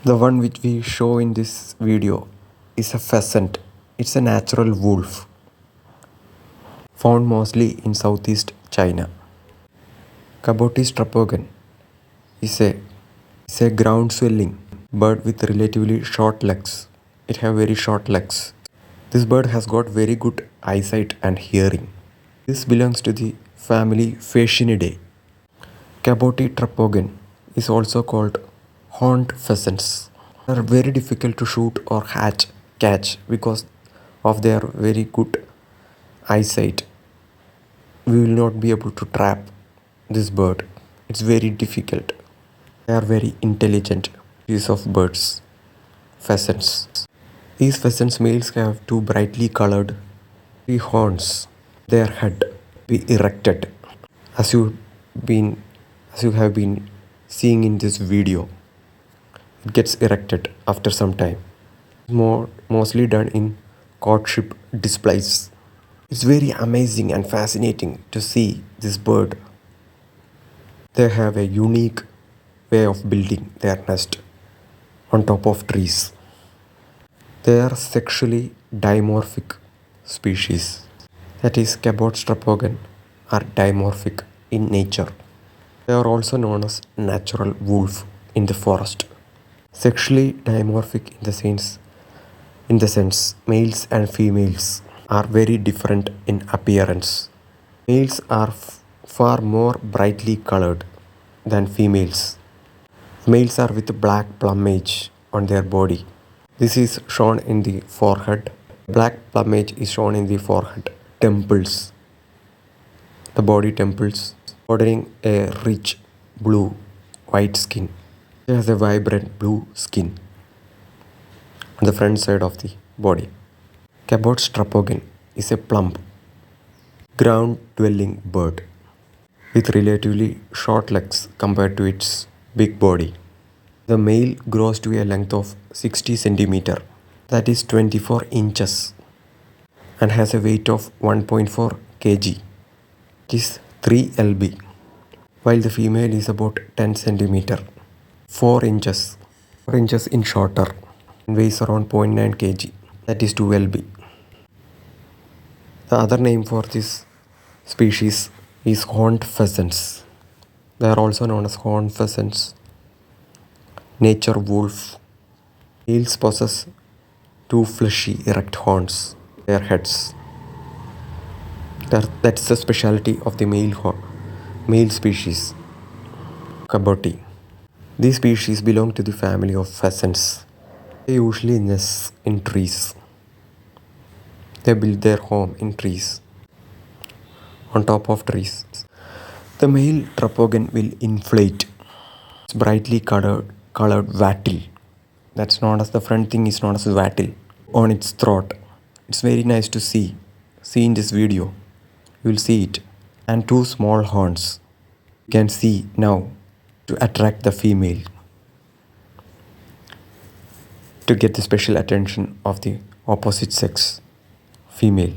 The one which we show in this video is a pheasant. It's a natural wolf found mostly in southeast China. Cabot tragopan is a ground swelling bird with relatively short legs. It have very short legs. This bird has got very good eyesight and hearing. This belongs to the family Phascidae. Cabot tragopan is also called horned pheasants. They are very difficult to shoot or catch because of their very good eyesight. We will not be able to trap this bird. It's very difficult. They are very intelligent species of birds, pheasants. These pheasants males have two brightly colored three horns. Their head be erected as been as you have been seeing in this video. It gets erected after some time. Mostly done in courtship displays. It's very amazing and fascinating to see this bird. They have a unique way of building their nest on top of trees. They are sexually dimorphic species. That is, Cabot tragopan are dimorphic in nature. They are also known as natural wolf in the forest. Sexually dimorphic in the sense males and females are very different in appearance. Males are far more brightly colored than females. Males are with black plumage on their body. This is shown in the forehead. Black plumage is shown in the forehead, temples, the body temples, bordering a rich blue white skin. It has a vibrant blue skin on the front side of the body. Cabot tragopan is a plump, ground-dwelling bird with relatively short legs compared to its big body. The male grows to a length of 60 centimeter, that is 24 inches, and has a weight of 1.4 kg, it is 3 lb, while the female is about 10 centimeter, 4 inches in shorter, and weighs around 0.9 kg, that is 2 lb. The other name for this species is horned pheasants. They are also known as horned pheasants, nature wolf. Males possess two fleshy erect horns, their heads. That's the specialty of the male species, Cabot. These species belong to the family of pheasants. They usually nest in trees. They build their home in trees, on top of trees. The male tragopan will inflate its brightly colored wattle. That's known as the front thing is known as wattle on its throat. It's very nice to see. See in this video. You will see it. And two small horns. You can see now to attract the female, to get the special attention of the opposite sex, female.